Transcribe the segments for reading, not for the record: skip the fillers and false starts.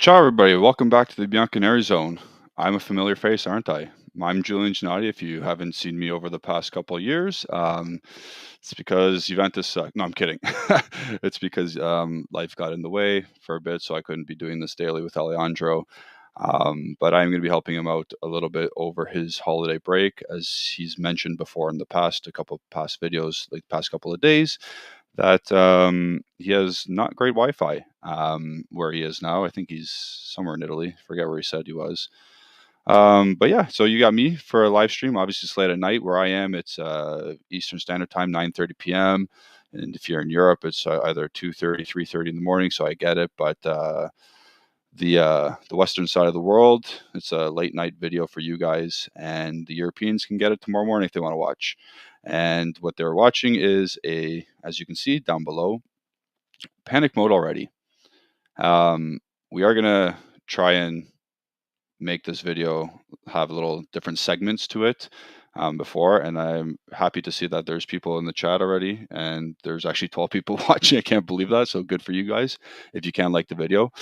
Ciao, everybody. Welcome back to the Bianconeri Zone. I'm a familiar face, aren't I? I'm Julian Gennady. If you haven't seen me over the past couple of years, it's because Juventus suck. No, I'm kidding. It's because life got in the way for a bit, so I couldn't be doing this daily with Alejandro. But I'm going to be helping him out a little bit over his holiday break, as he's mentioned before in the past, a couple of past videos, like the past couple of days, that he has not great Wi-Fi where he is now. I think he's somewhere in Italy. Forget where he said he was. But yeah, so you got me for a live stream. Obviously, it's late at night where I am. It's Eastern Standard Time, 9:30 p.m. And if you're in Europe, it's either 2:30, 3:30 in the morning. So I get it. But the Western side of the world, it's a late night video for you guys, and the Europeans can get it tomorrow morning if they want to watch. And what they're watching is as you can see down below, panic mode already. We are gonna try and make this video have little different segments to it before, and I'm happy to see that there's people in the chat already, and there's actually 12 people watching. I can't believe that. So good for you guys if you can like the video.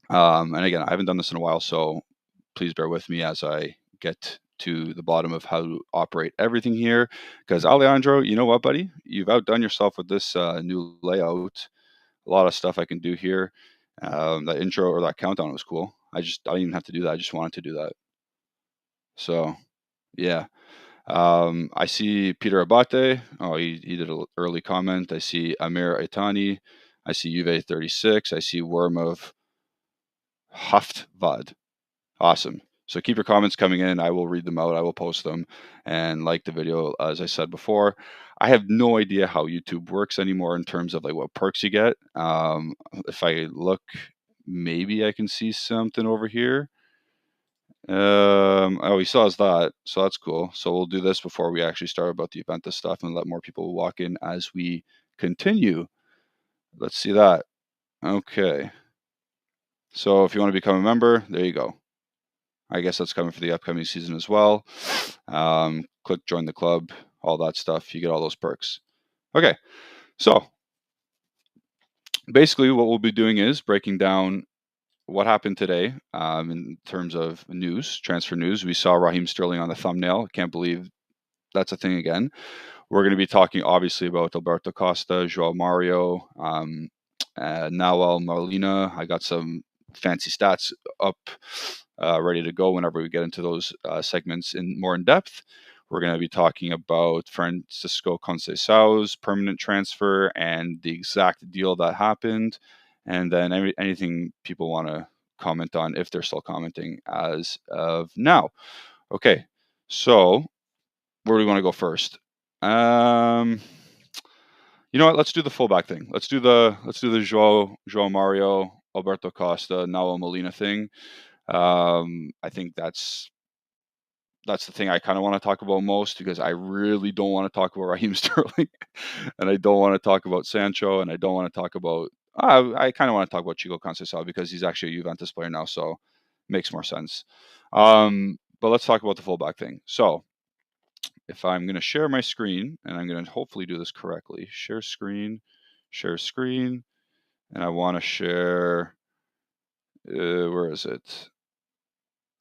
And again, I haven't done this in a while, so please bear with me as I get to the bottom of how to operate everything here. Because Alejandro, you know what, buddy? You've outdone yourself with this new layout. A lot of stuff I can do here. That intro or that countdown was cool. I don't even have to do that. I just wanted to do that. So, yeah. I see Peter Abate. Oh, he did an early comment. I see Amir Aitani. I see Juve 36. I see Worm of Haftvad. Awesome. So keep your comments coming in. I will read them out. I will post them and like the video. As I said before, I have no idea how YouTube works anymore in terms of like what perks you get. If I look, maybe I can see something over here. Oh, he still has that, so that's cool. So we'll do this before we actually start about the Juventus stuff and let more people walk in as we continue. Let's see that. Okay. So if you want to become a member, there you go. I guess that's coming for the upcoming season as well. Click join the club, all that stuff. You get all those perks. Okay, so basically what we'll be doing is breaking down what happened today in terms of news, transfer news. We saw Raheem Sterling on the thumbnail. Can't believe that's a thing again. We're going to be talking obviously about Alberto Costa, Joao Mario, Nawal Marlina. I got some fancy stats up ready to go whenever we get into those segments more in depth. We're going to be talking about Francisco Conceição's permanent transfer and the exact deal that happened, and then anything people want to comment on if they're still commenting as of now. Okay, so where do we want to go first? You know what? Let's do the fullback thing. Let's do the Joao Mario, Alberto Costa, Nawal Molina thing. I think that's the thing I kind of want to talk about most, because I really don't want to talk about Raheem Sterling, and I don't want to talk about Sancho, and I don't want to talk about. I kind of want to talk about Chico Conceição because he's actually a Juventus player now, so it makes more sense. But let's talk about the fullback thing. So if I'm going to share my screen, and I'm going to hopefully do this correctly, share screen, and I want to share. Where is it?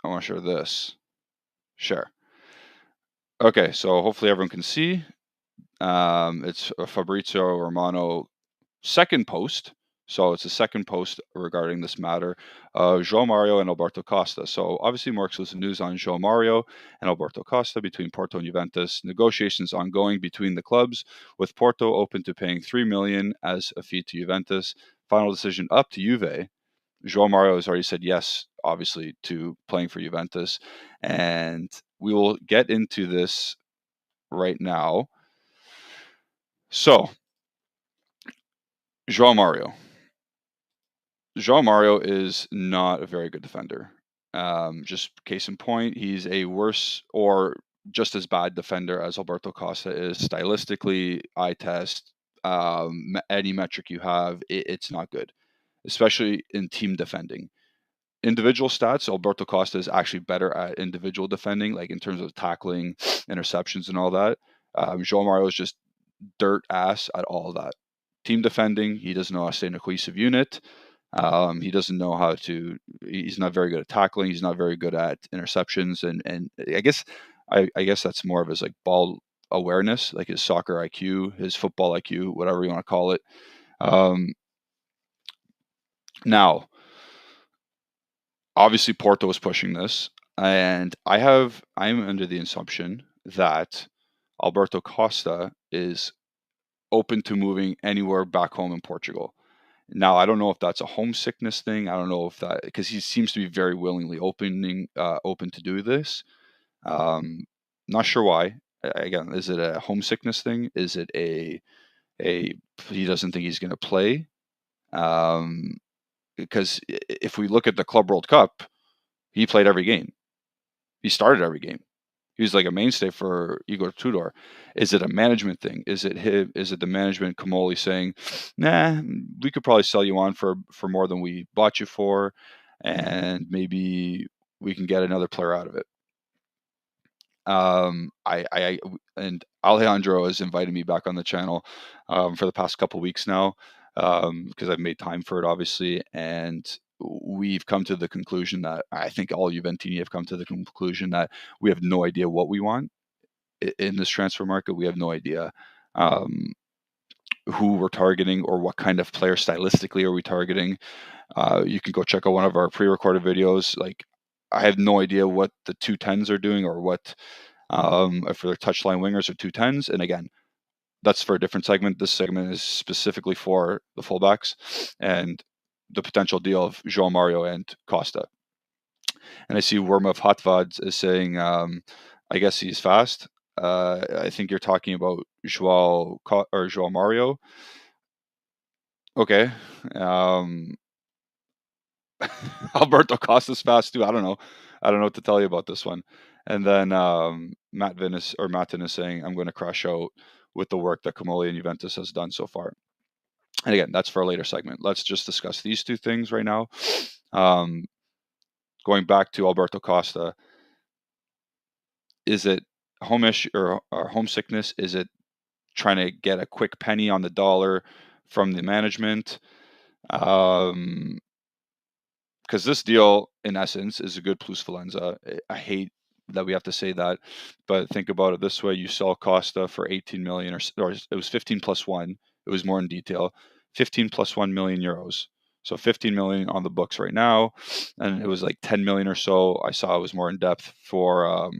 I want to share this. Share. Okay, so hopefully everyone can see. It's Fabrizio Romano second post. So it's a second post regarding this matter of João Mario and Alberto Costa. So obviously more exclusive news on João Mario and Alberto Costa between Porto and Juventus. Negotiations ongoing between the clubs, with Porto open to paying $3 million as a fee to Juventus. Final decision up to Juve. João Mario has already said yes, obviously, to playing for Juventus. And we will get into this right now. So, João Mario. João Mario is not a very good defender. Just case in point, he's a worse or just as bad defender as Alberto Costa is. Stylistically, eye test, any metric you have, it's not good, especially in team defending. Individual stats, Alberto Costa is actually better at individual defending, like in terms of tackling, interceptions, and all that. João Mario is just dirt ass at all that. Team defending, he doesn't know how to stay in a cohesive unit. He doesn't know how to. He's not very good at tackling. He's not very good at interceptions, and I guess that's more of his like ball awareness, like his soccer IQ, his football IQ, whatever you want to call it. Um, Now, obviously, Porto was pushing this, and I'm under the assumption that Alberto Costa is open to moving anywhere back home in Portugal. Now, I don't know if that's a homesickness thing. I don't know if that, because he seems to be very willingly open to do this. Um, Not sure why. Again, is it a homesickness thing? Is it a he doesn't think he's going to play? Um, because if we look at the Club World Cup, he played every game. He started every game. He was like a mainstay for Igor Tudor. Is it a management thing? Is it him? Is it the management Kamoli saying, "Nah, we could probably sell you on for more than we bought you for, and maybe we can get another player out of it." I and Alejandro has invited me back on the channel for the past couple weeks now because I've made time for it, obviously, and we've come to the conclusion that I think all Juventini have come to the conclusion that we have no idea what we want in this transfer market. We have no idea um, who we're targeting or what kind of player stylistically are we targeting. You can go check out one of our pre-recorded videos. Like, I have no idea what the 210s are doing or what if they're touchline wingers or 210s. And again, that's for a different segment. This segment is specifically for the fullbacks and the potential deal of João Mario and Costa. And I see Wormov Hatvad is saying, I guess he's fast. I think you're talking about João Mario. Okay. Alberto Costa's fast too. I don't know. I don't know what to tell you about this one. And then Matin is saying, I'm going to crash out with the work that Camoli and Juventus has done so far. And again, that's for a later segment. Let's just discuss these two things right now. Going back to Alberto Costa, is it homeish or homesickness? Is it trying to get a quick penny on the dollar from the management? Because this deal, in essence, is a good plusvalenza. I hate that we have to say that, but think about it this way: you sell Costa for 18 million, or it was 15 plus one. It was more in detail, 15 plus 1 million euros. So 15 million on the books right now, and it was like 10 million or so. I saw it was more in depth for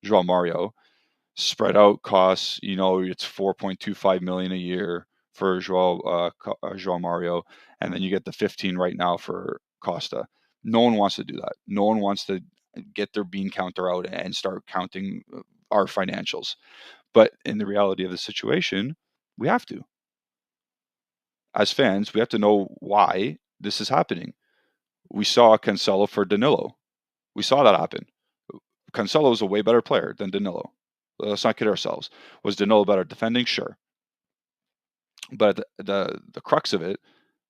João Mario. Spread out costs, it's 4.25 million a year for João Mario, and then you get the 15 right now for Costa. No one wants to do that. No one wants to get their bean counter out and start counting our financials. But in the reality of the situation, we have to. As fans, we have to know why this is happening. We saw Cancelo for Danilo. We saw that happen. Cancelo is a way better player than Danilo. Let's not kid ourselves. Was Danilo better defending? Sure. But the crux of it,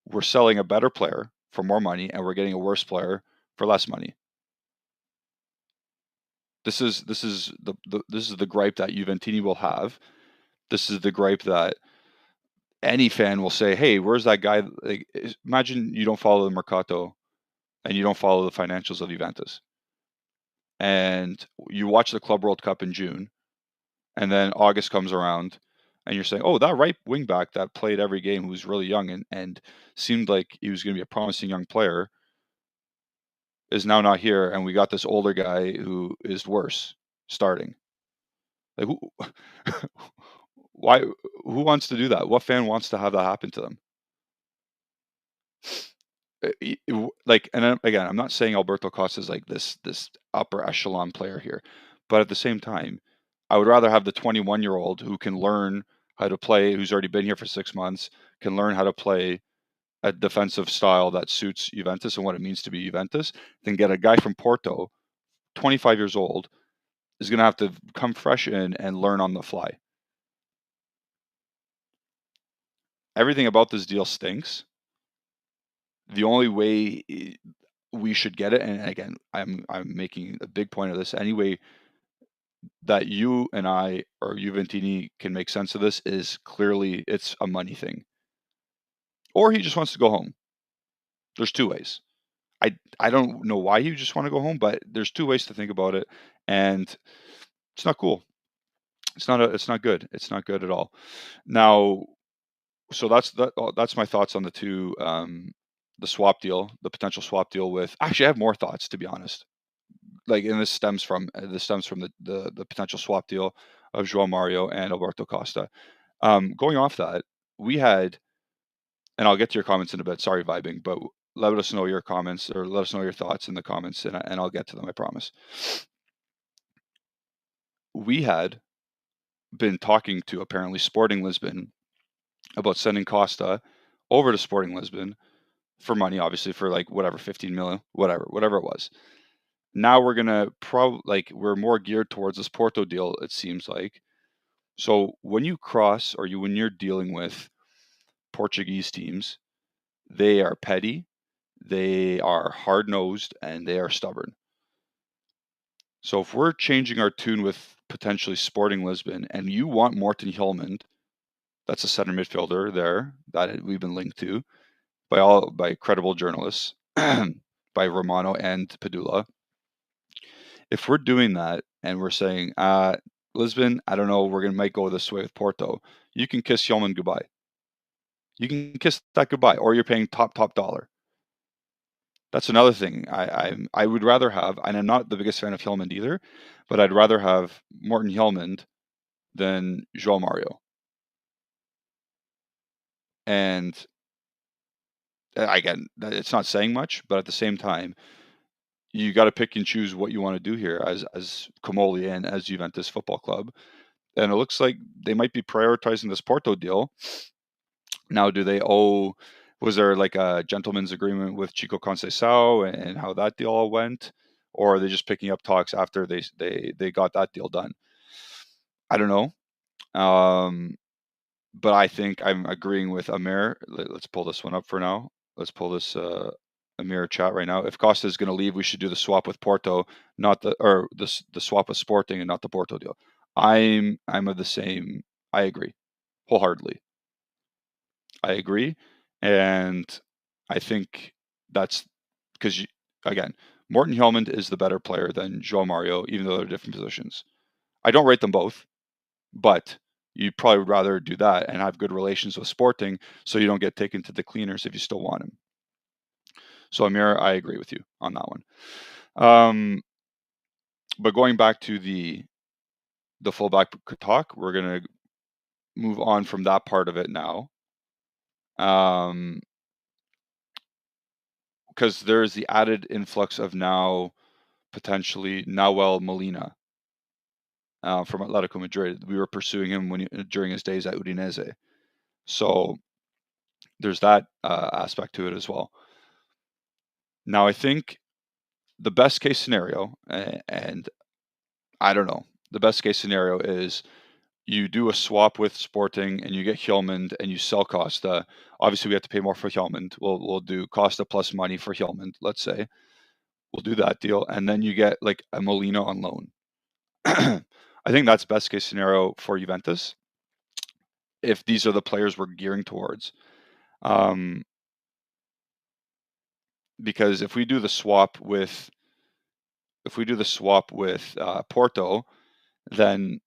we're selling a better player for more money, and we're getting a worse player for less money. This is the gripe that Juventini will have. This is the gripe that any fan will say, "Hey, where's that guy?" Like, imagine you don't follow the Mercato and you don't follow the financials of Juventus, and you watch the Club World Cup in June, and then August comes around, and you're saying, "Oh, that right wingback that played every game, who was really young and seemed like he was going to be a promising young player, is now not here, and we got this older guy who is worse starting." Like, who, why? Who wants to do that? What fan wants to have that happen to them? Like, and then, again, I'm not saying Alberto Costa is like this upper echelon player here, but at the same time, I would rather have the 21-year-old who can learn how to play, who's already been here for 6 months, can learn how to play a defensive style that suits Juventus and what it means to be Juventus, than get a guy from Porto, 25 years old, is going to have to come fresh in and learn on the fly. Everything about this deal stinks. The only way we should get it, and again, I'm making a big point of this, anyway that you and I or Juventini can make sense of this is clearly it's a money thing. Or he just wants to go home. There's two ways. I don't know why you just want to go home, but there's two ways to think about it, and it's not cool. It's not good. It's not good at all. Now, so that's my thoughts on the two, the swap deal, the potential swap deal with. Actually, I have more thoughts, to be honest. Like, and this stems from the potential swap deal of João Mario and Alberto Costa. Going off that, we had, and I'll get to your comments in a bit. Sorry, vibing, but let us know your comments, or let us know your thoughts in the comments, and I'll get to them. I promise. We had been talking to, apparently, Sporting Lisbon about sending Costa over to Sporting Lisbon for money, obviously, for like whatever, 15 million, whatever it was. Now we're gonna we're more geared towards this Porto deal, it seems like. So when you're dealing with Portuguese teams, they are petty, they are hard nosed, and they are stubborn. So if we're changing our tune with potentially Sporting Lisbon, and you want Morten Hjulmand, that's a center midfielder there that we've been linked to by credible journalists, by Romano and Padula. If we're doing that and we're saying, Lisbon, I don't know, might go this way with Porto, you can kiss Hjulmand goodbye. You can kiss that goodbye, or you're paying top dollar. That's another thing. I would rather have, and I'm not the biggest fan of Hjulmand either, but I'd rather have Morten Hjulmand than João Mario. And again, it's not saying much, but at the same time, you got to pick and choose what you want to do here as Comoli and as Juventus Football Club. And it looks like they might be prioritizing this Porto deal. Now, was there like a gentleman's agreement with Chico Conceição and how that deal all went? Or are they just picking up talks after they got that deal done? I don't know. But I think I'm agreeing with Amir. Let's pull this one up for now. Let's pull this Amir chat right now. If Costa is going to leave, we should do the swap with Porto, the swap with Sporting, and not the Porto deal. I'm of the same. I agree wholeheartedly. I agree, and I think that's because, again, Morten Hjulmand is the better player than João Mario, even though they're different positions. I don't rate them both, but you probably would rather do that and have good relations with Sporting, so you don't get taken to the cleaners if you still want him. So Amir, I agree with you on that one. But going back to the fullback talk, we're gonna move on from that part of it now. Because there's the added influx of now potentially Nahuel Molina from Atletico Madrid. We were pursuing him during his days at Udinese. So there's that aspect to it as well. Now, I think the best case scenario, and I don't know, the best case scenario is you do a swap with Sporting and you get Hjulmand and you sell Costa. Obviously, we have to pay more for Hjulmand. We'll do Costa plus money for Hjulmand, let's say. We'll do that deal. And then you get like a Molina on loan. I think that's best case scenario for Juventus, if these are the players we're gearing towards. Because if we do the swap with Porto, then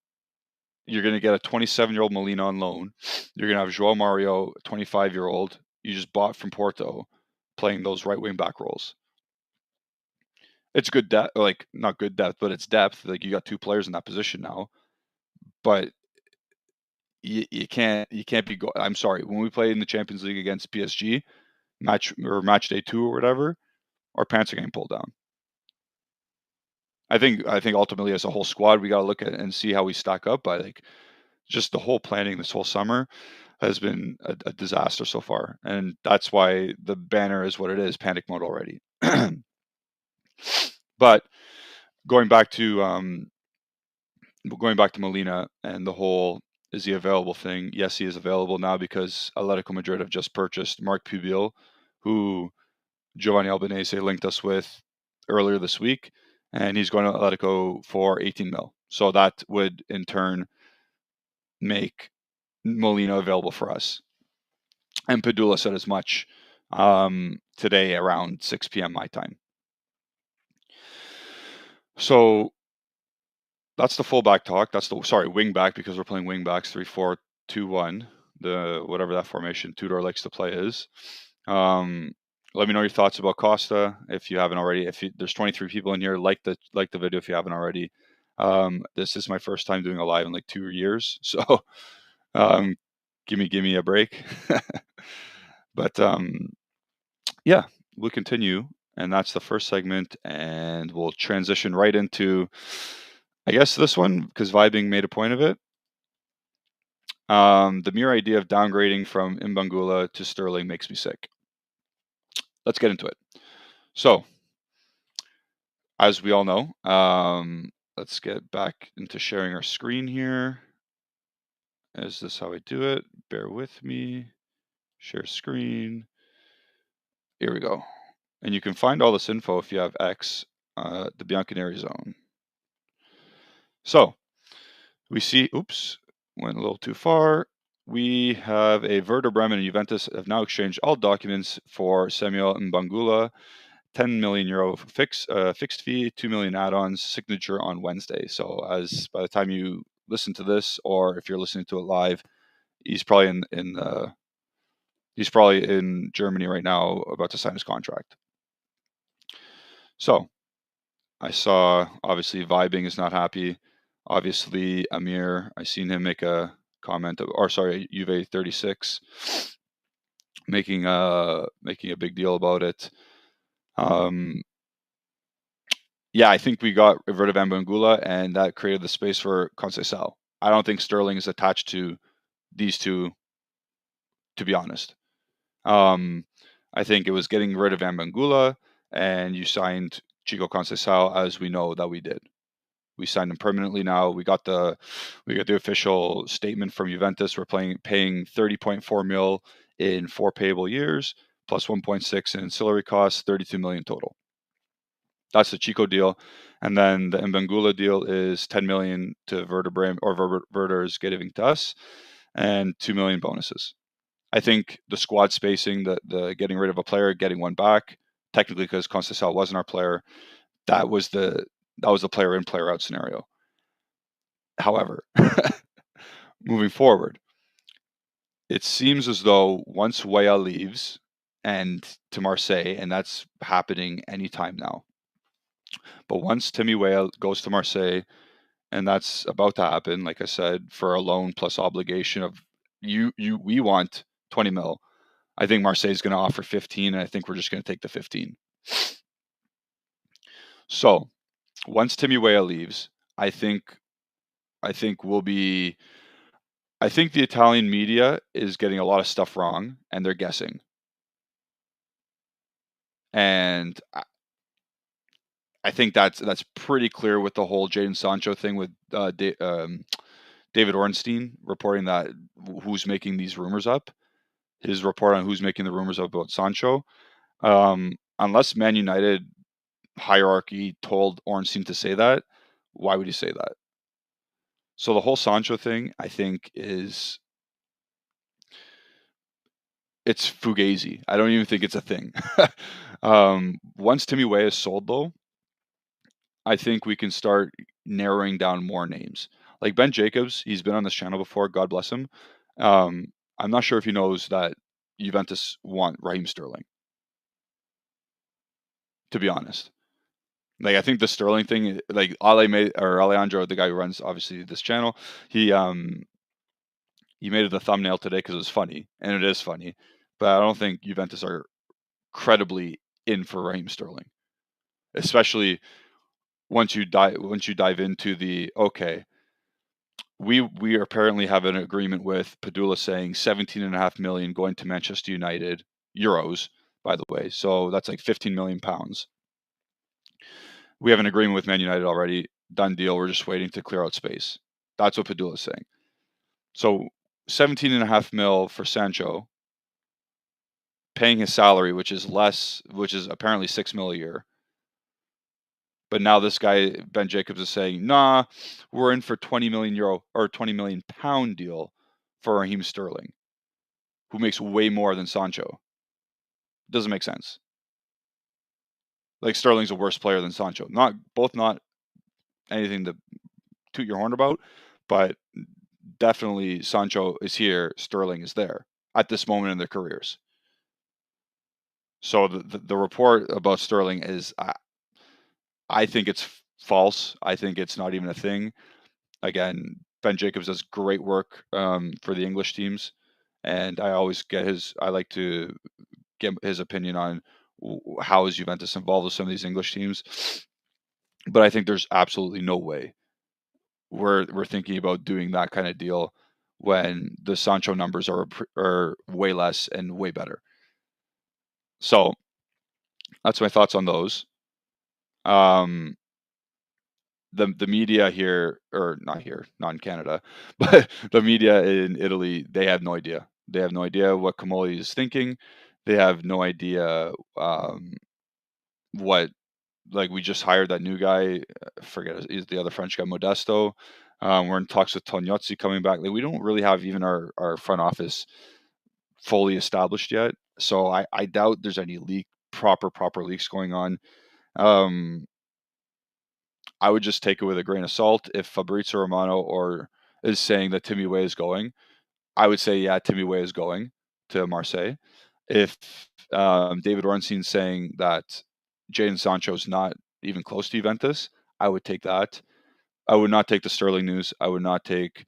you're going to get a 27-year-old Molina on loan. You're going to have João Mario, 25-year-old, you just bought from Porto, playing those right wing back roles. It's good depth, like not good depth, but it's depth. Like you got two players in that position now, but you can't be. I'm sorry. When we played in the Champions League against PSG, match day 2 or whatever, our pants are getting pulled down. I think ultimately as a whole squad, we got to look at and see how we stack up. But like just the whole planning this whole summer has been a disaster so far, and that's why the banner is what it is, panic mode already. But going back to Molina and the whole is he available thing. Yes, he is available now because Atletico Madrid have just purchased Marc Pubil, who Giovanni Albanese linked us with earlier this week, and he's going to Atletico for 18 mil. So that would in turn make Molina available for us. And Padula said as much. today around 6 p.m. my time. So that's the fullback talk. That's the wingback, because we're playing wingbacks 3-4-2-1. The whatever that formation Tudor likes to play is. Let me know your thoughts about Costa if you haven't already. There's 23 people in here, like the video if you haven't already. This is my first time doing a live in like 2 years, so give me a break. But yeah, we'll continue, and that's the first segment, and we'll transition right into, I guess, this one, because Vibing made a point of it. The mere idea of downgrading from Mbangula to Sterling makes me sick. Let's get into it. So, as we all know, let's get back into sharing our screen here. Is this how I do it? Bear with me. Share screen. Here we go. And you can find all this info if you have X, the Bianconeri Zone. So, we see, oops, went a little too far. We have a Werder Bremen and Juventus have now exchanged all documents for Samuel Mbangula, 10 million euro fixed fee, 2 million add-ons, signature on Wednesday. So as by the time you listen to this, or if you're listening to it live, he's probably in Germany right now, about to sign his contract. So I saw, obviously, Vibing is not happy. Obviously, Amir, I seen him make a comment, Juve 36, making a big deal about it. Yeah, I think we got rid of Mbangula, and that created the space for Conceição. I don't think Sterling is attached to these two, to be honest. I think it was getting rid of Mbangula, and you signed Chico Conceição, as we know that we did. We signed him permanently now. We got the official statement from Juventus. We're paying 30.4 mil in 4 payable years, plus 1.6 in ancillary costs, 32 million total. That's the Chico deal. And then the Mbangula deal is 10 million to Werder Bremen, or Werder is giving to us, and 2 million bonuses. I think the squad spacing, the getting rid of a player, getting one back, technically because Conceição wasn't our player, that was the player in, player out scenario. However, moving forward, it seems as though once Weah leaves and to Marseille, and that's happening anytime now. But once Timmy Weah goes to Marseille, and that's about to happen, like I said, for a loan plus obligation of we want 20 mil. I think Marseille is going to offer 15, and I think we're just going to take the 15. So once Timmy Weah leaves, I think we'll be. I think the Italian media is getting a lot of stuff wrong, and they're guessing. And I think that's pretty clear with the whole Jadon Sancho thing, with David Ornstein reporting that who's making these rumors up. His report on who's making the rumors up about Sancho. Unless Man United hierarchy told Ornstein to say that, why would he say that? So the whole Sancho thing, I think, it's fugazi. I don't even think it's a thing. Once Timmy Weah is sold, though, I think we can start narrowing down more names. Like Ben Jacobs, he's been on this channel before, God bless him. I'm not sure if he knows that Juventus want Raheem Sterling, to be honest. Like, I think the Sterling thing, like Alejandro, the guy who runs obviously this channel, he made it a thumbnail today because it was funny, and it is funny. But I don't think Juventus are credibly in for Raheem Sterling, especially once you dive into the we apparently have an agreement with Padula saying 17.5 million going to Manchester United, euros, by the way. So that's like 15 million pounds. We have an agreement with Man United already, done deal. We're just waiting to clear out space. That's what Padula is saying. So 17.5 mil for Sancho, paying his salary, which is apparently 6 mil a year. But now this guy, Ben Jacobs, is saying, nah, we're in for 20 million euro or 20 million pound deal for Raheem Sterling, who makes way more than Sancho. Doesn't make sense. Like Sterling's a worse player than Sancho. Not anything to toot your horn about, but definitely Sancho is here, Sterling is there at this moment in their careers. So the report about Sterling is, I think it's false. I think it's not even a thing. Again, Ben Jacobs does great work for the English teams, and I like to get his opinion on how is Juventus involved with some of these English teams. But I think there's absolutely no way we're thinking about doing that kind of deal when the Sancho numbers are way less and way better. So that's my thoughts on those. Um, the media here, or not here, not in Canada, but the media in Italy, they have no idea. They have no idea what Camoli is thinking. They have no idea what, like, we just hired that new guy. Is the other French guy, Modesto. We're in talks with Tognozzi coming back. Like, we don't really have even our front office fully established yet. So I doubt there's any proper leaks going on. I would just take it with a grain of salt. If Fabrizio Romano is saying that Timmy Way is going, I would say, yeah, Timmy Way is going to Marseille. If David Ornstein's saying that Jadon Sancho is not even close to Juventus, I would take that. I would not take the Sterling news. I would not take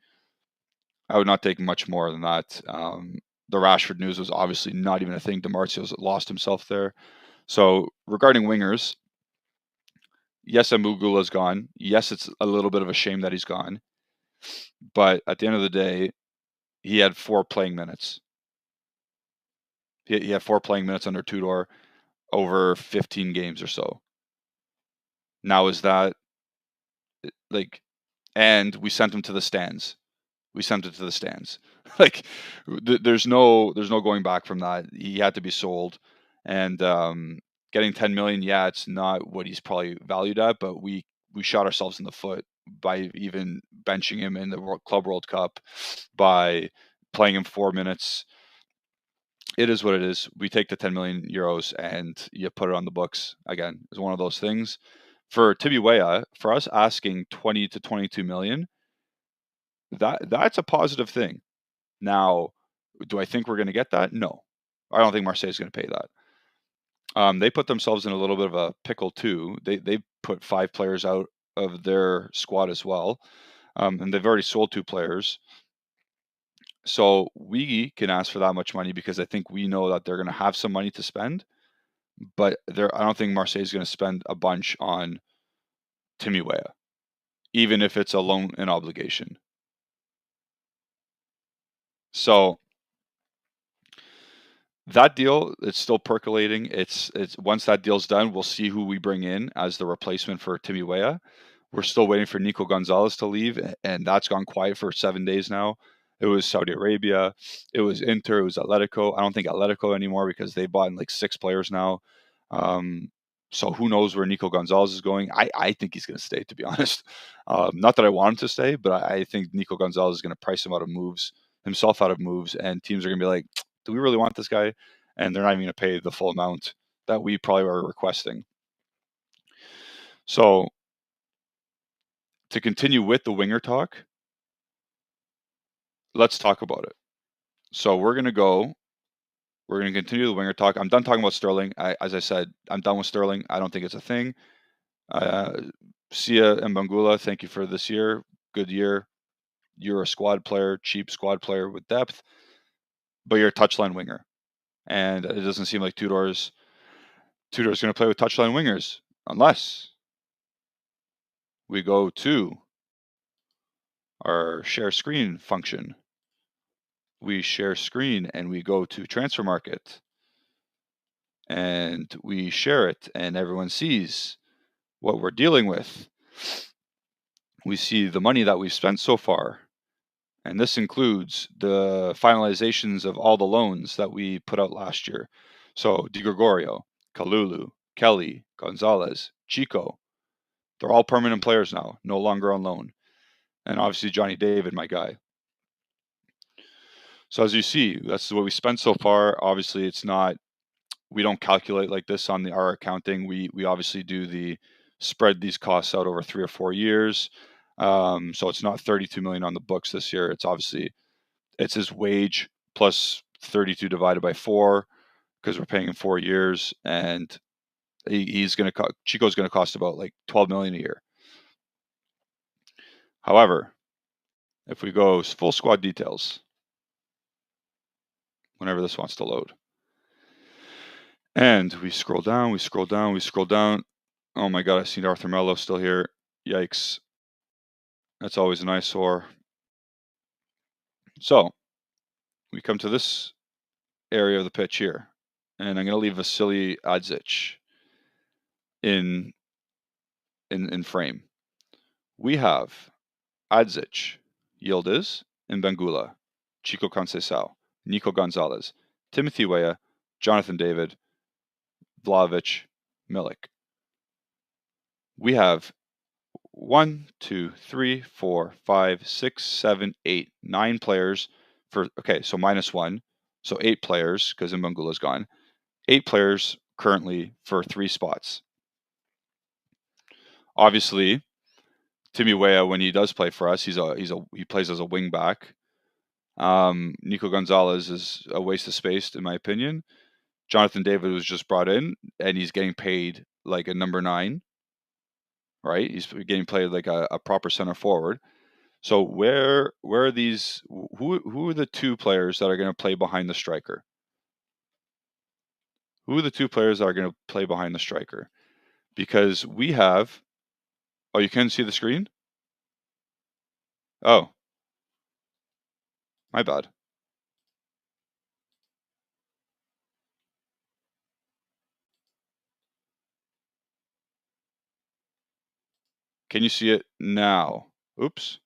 much more than that. The Rashford news was obviously not even a thing. DiMarzio's lost himself there. So regarding wingers, yes, Amugula's gone. Yes, it's a little bit of a shame that he's gone. But at the end of the day, he had 4 playing minutes. He had 4 playing minutes under Tudor over 15 games or so. Now, is that like, and we sent him to the stands. We sent him to the stands. Like, there's no going back from that. He had to be sold, and getting 10 million. Yeah, it's not what he's probably valued at, but we shot ourselves in the foot by even benching him in the Club World Cup, by playing him 4 minutes. It is what it is. We take the 10 million euros and you put it on the books. Again, it's one of those things. For Timmy Weah, for us asking 20 to 22 million, that's a positive thing. Now, do I think we're going to get that? No, I don't think Marseille is going to pay that. They put themselves in a little bit of a pickle too. They put 5 players out of their squad as well, and they've already sold 2 players. So we can ask for that much money because I think we know that they're going to have some money to spend. But I don't think Marseille is going to spend a bunch on Timmy Weah, even if it's a loan and obligation. So that deal, it's still percolating. It's once that deal's done, we'll see who we bring in as the replacement for Timmy Weah. We're still waiting for Nico Gonzalez to leave, and that's gone quiet for 7 days now. It was Saudi Arabia, it was Inter, it was Atletico. I don't think Atletico anymore because they bought in like 6 players now. So who knows where Nico Gonzalez is going? I think he's going to stay, to be honest. Not that I want him to stay, but I think Nico Gonzalez is going to price himself out of moves, and teams are going to be like, do we really want this guy? And they're not even going to pay the full amount that we probably are requesting. So to continue with the winger talk, let's talk about it. So we're going to continue the winger talk. I'm done talking about Sterling. As I said, I'm done with Sterling. I don't think it's a thing. Sia and Bangula, thank you for this year. Good year. You're a squad player, cheap squad player with depth, but you're a touchline winger. And it doesn't seem like Tudor's going to play with touchline wingers unless we go to our share screen function. We share screen and we go to transfer market and we share it and everyone sees what we're dealing with. We see the money that we've spent so far. And this includes the finalizations of all the loans that we put out last year. So Di Gregorio, Kalulu, Kelly, Gonzalez, Chico, they're all permanent players now, no longer on loan. And obviously Johnny David, my guy. So as you see, that's what we spent so far. Obviously, it's not we don't calculate like this on our accounting. We obviously do the spread these costs out over 3 or 4 years. So it's not 32 million on the books this year. It's his wage plus 32 divided by 4 because we're paying in 4 years, and Chico's going to cost about like 12 million a year. However, if we go full squad details, whenever this wants to load, and we scroll down, we scroll down, we scroll down. Oh my God, I see Arthur Melo still here. Yikes. That's always an eyesore. So we come to this area of the pitch here, and I'm going to leave Vasily Adzic in frame. We have Adzic, Yildiz, and Bangula, Chico Conceição, Nico Gonzalez, Timothy Weah, Jonathan David, Vlahovic, Milik. We have 1, 2, 3, 4, 5, 6, 7, 8, 9 players so -1. So 8 players because Mbangula's gone. 8 players currently for 3 spots. Obviously, Timmy Weah, when he does play for us, he plays as a wing back. Nico Gonzalez is a waste of space, in my opinion. Jonathan David was just brought in, and he's getting paid like a number 9, right? He's getting played like a proper center forward. So where are these? Who are the 2 players that are going to play behind the striker? Who are the 2 players that are going to play behind the striker? Because we have. Oh, you can see the screen? Oh, my bad. Can you see it now? Oops.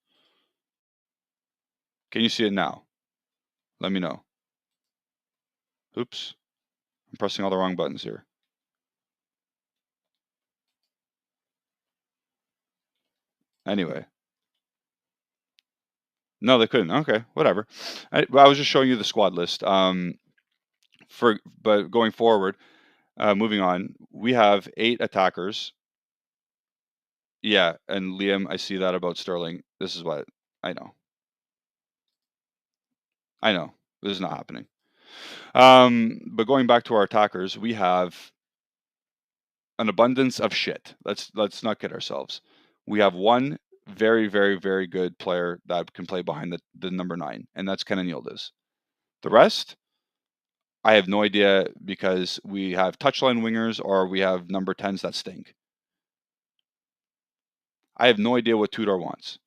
Can you see it now? Let me know. Oops. I'm pressing all the wrong buttons here. Anyway. No, they couldn't. Okay, whatever. I was just showing you the squad list. But going forward, moving on, we have 8 attackers. Yeah, and Liam, I see that about Sterling. This is what I know. I know this is not happening. But going back to our attackers, we have an abundance of shit. Let's not kid ourselves. We have one very, very, very good player that can play behind the number 9, and that's Kenan Yildiz. The rest, I have no idea because we have touchline wingers or we have number 10s that stink. I have no idea what Tudor wants.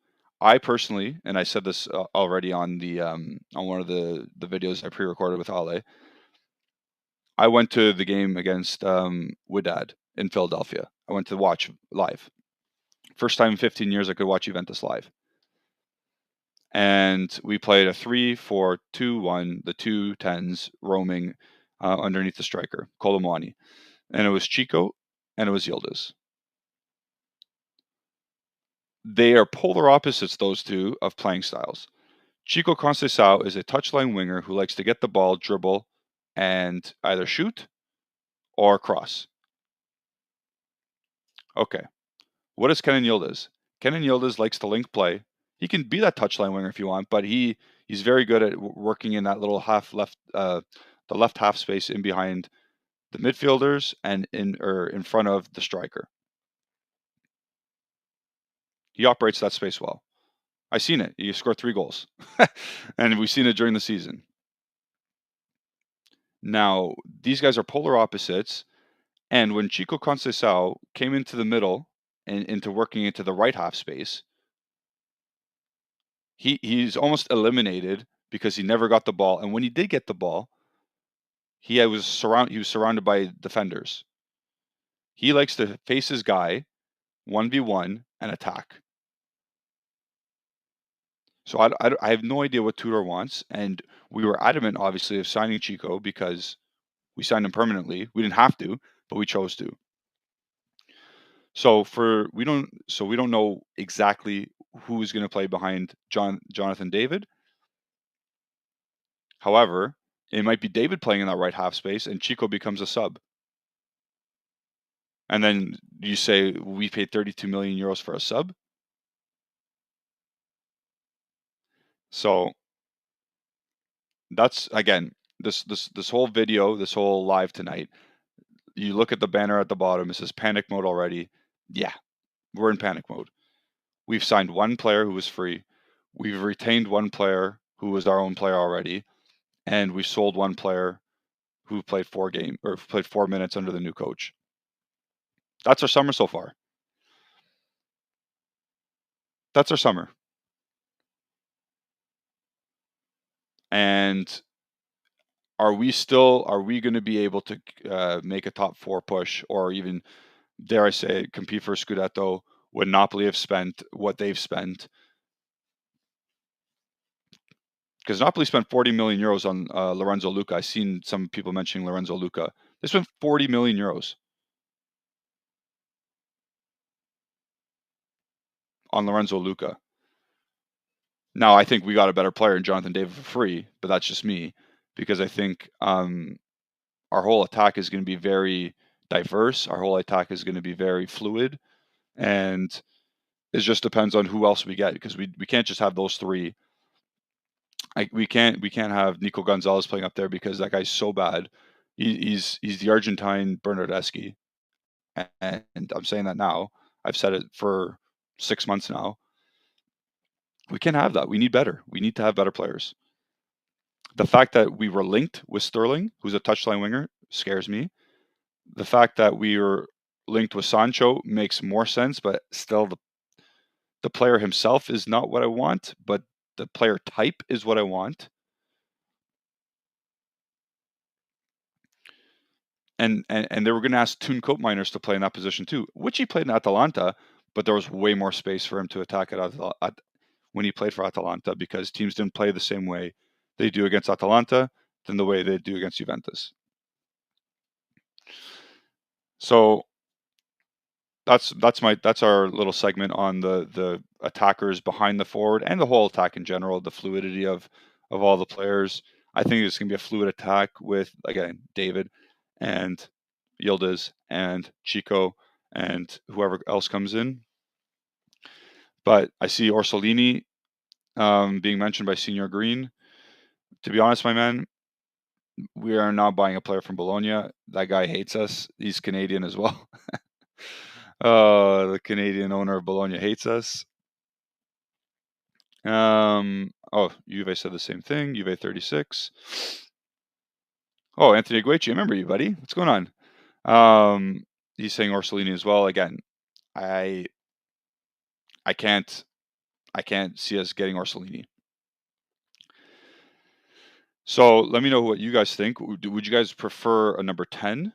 I personally, and I said this already on the on one of the videos I pre-recorded with Ale. I went to the game against Wydad in Philadelphia. I went to watch live. First time in 15 years I could watch Juventus live. And we played a 3-4-2-1, the 2 10s roaming underneath the striker, Colomani. And it was Chico and it was Yildiz. They are polar opposites, those 2, of playing styles. Chico Conceição is a touchline winger who likes to get the ball, dribble, and either shoot or cross. Okay. What is Kenan Yildiz? Kenan Yildiz likes to link play. He can be that touchline winger if you want, but he's very good at working in that little the left half space in behind the midfielders and in front of the striker. He operates that space well. I've seen it. He scored 3 goals, and we've seen it during the season. Now these guys are polar opposites, and when Chico Conceição came into the middle and into working into the right half space, he's almost eliminated because he never got the ball, and when he did get the ball, he was surrounded by defenders. He likes to face his guy 1v1 and attack. So I have no idea what Tudor wants, and we were adamant, obviously, of signing Chico because we signed him permanently. We didn't have to, but we chose to. So we don't know exactly who is going to play behind Jonathan David. However, It might be David playing in that right half space, and Chico becomes a sub. And then you say we paid 32 million euros for a sub. So that's, again, this whole video, this whole live tonight. You look at the banner at the bottom. It says panic mode already. Yeah, we're in panic mode. We've signed one player who was free. We've retained one player who was our own player already, and we sold one player who played 4 minutes under the new coach. That's our summer so far. That's our summer. And are we going to be able to make a top 4 push, or even, dare I say, compete for a Scudetto when Napoli have spent what they've spent? Because Napoli spent 40 million euros on Lorenzo Luca. I've seen some people mentioning Lorenzo Luca. They spent 40 million euros on Lorenzo Luca. Now, I think we got a better player in Jonathan David for free, but that's just me, because I think our whole attack is going to be very diverse. Our whole attack is going to be very fluid, and it just depends on who else we get, because we can't just have those three. We can't have Nico Gonzalez playing up there, because that guy's so bad. He's the Argentine Bernardeschi, and I'm saying that now. I've said it for 6 months now. We can't have that. We need better. We need to have better players. The fact that we were linked with Sterling, who's a touchline winger, scares me. The fact that we were linked with Sancho makes more sense, but still the player himself is not what I want, but the player type is what I want. And they were going to ask Toon Koopmeiners to play in that position too, which he played in Atalanta, but there was way more space for him to attack when he played for Atalanta, because teams didn't play the same way they do against Atalanta than the way they do against Juventus. So that's our little segment on the attackers behind the forward and the whole attack in general, the fluidity of all the players. I think it's going to be a fluid attack with, again, David and Yildiz and Chico and whoever else comes in. But I see Orsolini being mentioned by Senior Green. To be honest, my man, we are not buying a player from Bologna. That guy hates us. He's Canadian as well. The Canadian owner of Bologna hates us. Juve said the same thing. Juve 36. Oh, Anthony Aguichi, I remember you, buddy. What's going on? He's saying Orsolini as well. Again, I can't see us getting Orsolini. So let me know what you guys think. Would you guys prefer a number 10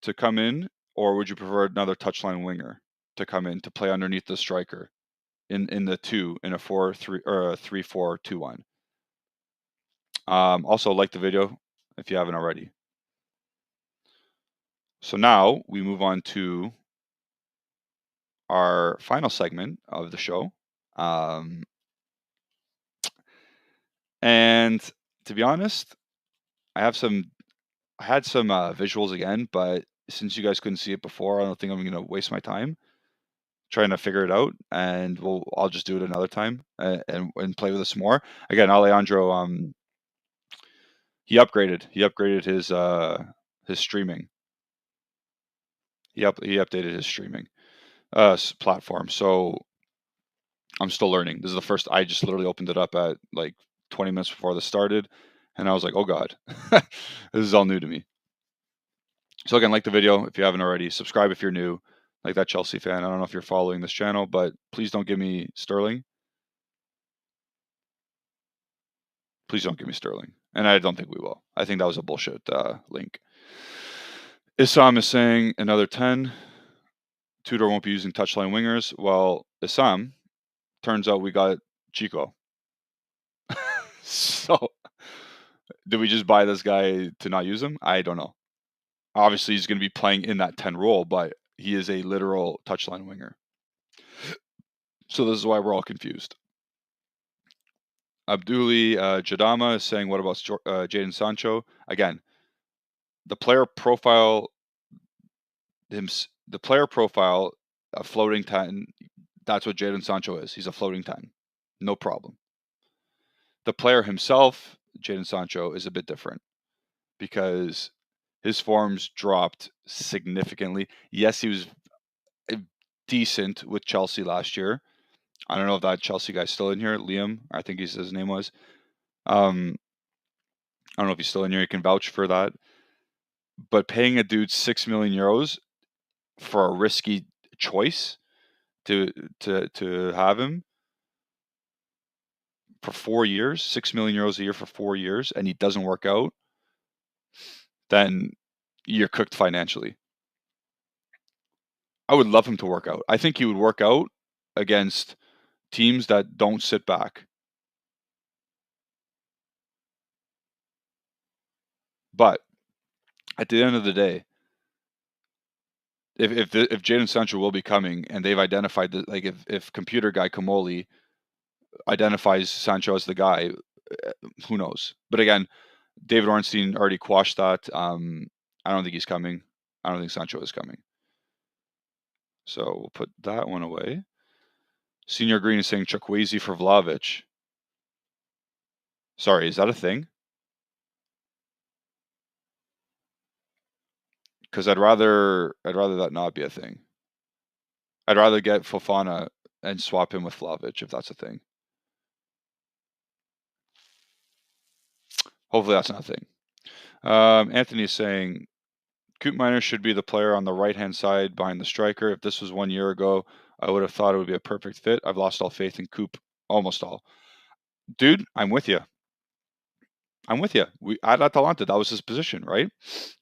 to come in, or would you prefer another touchline winger to come in to play underneath the striker in the 2 in a 4-3 or a 3-4-2-1? Also, like the video if you haven't already. So now we move on to our final segment of the show. And to be honest, I had some visuals again, but since you guys couldn't see it before, I don't think I'm going to waste my time trying to figure it out, and I'll just do it another time and play with it some more. Again, Alejandro, he upgraded his streaming. He updated his streaming platform. So I'm still learning. This is the first. I just literally opened it up at like 20 minutes before this started, and I was like, oh god, this is all new to me. So again, like the video if you haven't already. Subscribe if you're new, like that Chelsea fan. I don't know if you're following this channel, but please don't give me Sterling. Please don't give me Sterling. And I don't think we will. I think that was a bullshit link. Issam is saying another 10. Tudor won't be using touchline wingers. Well, Issam, turns out we got Chico. So, did we just buy this guy to not use him? I don't know. Obviously, he's going to be playing in that 10 role, but he is a literal touchline winger. So this is why we're all confused. Abduli Jadama is saying, what about Jadon Sancho? Again, the player profile, the player profile, a floating 10, that's what Jadon Sancho is. He's a floating 10. No problem. The player himself, Jadon Sancho, is a bit different because his forms dropped significantly. Yes, he was decent with Chelsea last year. I don't know if that Chelsea guy's still in here. Liam, I think his name was. I don't know if he's still in here. You can vouch for that. But paying a dude €6 million for a risky choice to have him for 4 years, €6 million a year for 4 years, and he doesn't work out, then you're cooked financially. I would love him to work out. I think he would work out against teams that don't sit back. But at the end of the day, if Jadon Sancho will be coming and they've identified that, like if computer guy Kamoli identifies Sancho as the guy, who knows? But again, David Ornstein already quashed that. I don't think he's coming. I don't think Sancho is coming. So we'll put that one away. Senior Green is saying Chukwueze for Vlahovic. Sorry, is that a thing? Because I'd rather that not be a thing. I'd rather get Fofana and swap him with Vlahovic if that's a thing. Hopefully that's not a thing. Anthony is saying Coop Miner should be the player on the right-hand side behind the striker. If this was 1 year ago, I would have thought it would be a perfect fit. I've lost all faith in Coop, almost all. Dude, I'm with you. I'm with you. At Atalanta, that was his position, right?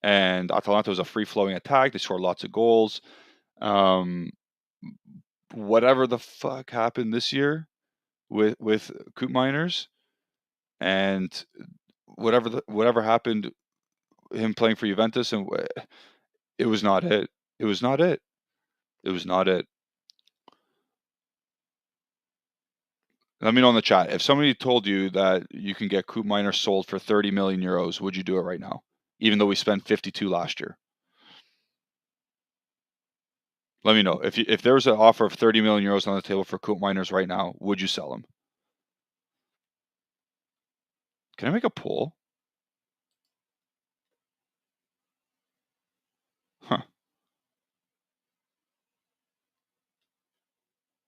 And Atalanta was a free-flowing attack. They scored lots of goals. Whatever the fuck happened this year with Coop Miners, and whatever happened, him playing for Juventus, and it was not it. It was not it. It was not it. Let me know in the chat. If somebody told you that you can get Coop Miner sold for €30 million, would you do it right now? Even though we spent 52 last year. Let me know. If there was an offer of €30 million on the table for Coop Miners right now, would you sell them? Can I make a poll? Huh.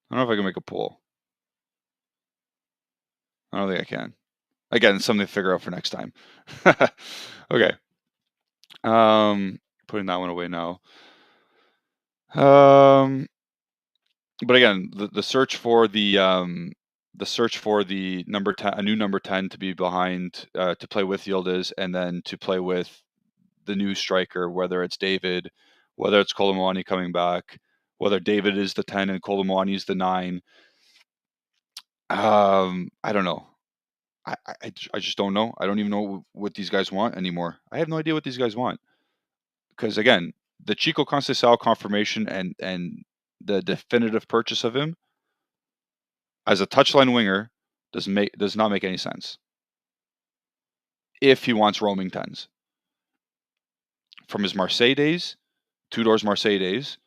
I don't know if I can make a poll. I don't think I can. Again, it's something to figure out for next time. Okay. Putting that one away now. But again, the search for the number 10, a new number 10 to be behind, to play with Yildiz, and then to play with the new striker, whether it's David, whether it's Kolomani coming back, whether David is the 10 and Kolomani is the 9. I don't know. I just don't know. I don't even know what these guys want anymore. I have no idea what these guys want. Because again, the Chico Conceição confirmation and the definitive purchase of him as a touchline winger does not make any sense. If he wants roaming 10s. From his Marseille days, Tudor's Marseille days,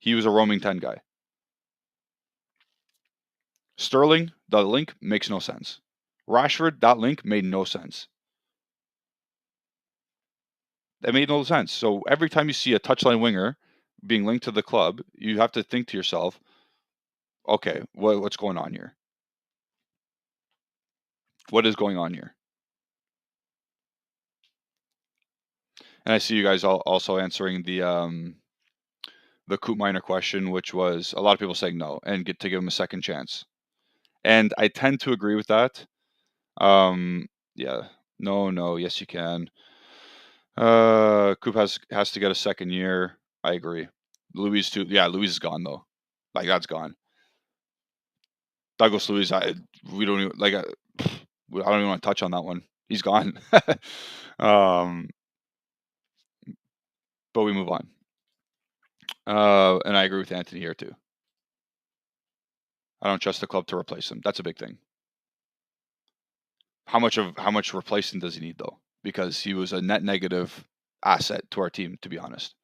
he was a roaming 10 guy. Sterling, the link makes no sense. Rashford, that link made no sense. That made no sense. So every time you see a touchline winger being linked to the club, you have to think to yourself, okay, what's going on here? What is going on here? And I see you guys also answering the Coop Miner question, which was a lot of people saying no and get to give him a second chance. And I tend to agree with that. Yeah, no, yes you can. Coop has to get a second year. I agree. Luis too. Yeah, Luis is gone though. Like that's gone. Douglas Luis, we don't even like. I don't even want to touch on that one. He's gone. But we move on. And I agree with Anthony here too. I don't trust the club to replace him. That's a big thing. How much replacement does he need though? Because he was a net negative asset to our team, to be honest.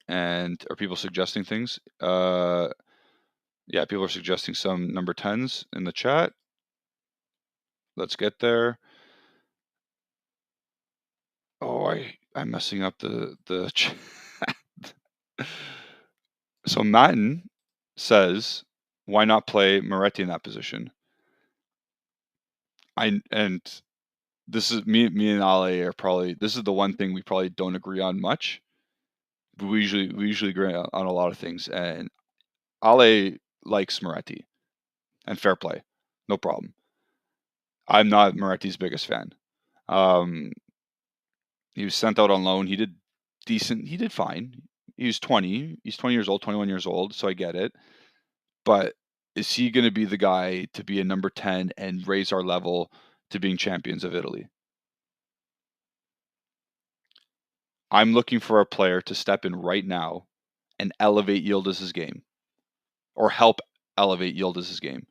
And are people suggesting things? Yeah, people are suggesting some number 10s in the chat. Let's get there. Oh, I'm messing up the chat. So Matten says, why not play Moretti in that position? And this is me and Ale are probably, this is the one thing we probably don't agree on much. But we usually agree on a lot of things. And Ale likes Moretti, and fair play, no problem. I'm not Moretti's biggest fan. He was sent out on loan. He did decent. He did fine. He was 20. He's 20 years old, 21 years old, so I get it. But is he going to be the guy to be a number 10 and raise our level to being champions of Italy? I'm looking for a player to step in right now and elevate Yıldız's game, or help elevate Yıldız's game.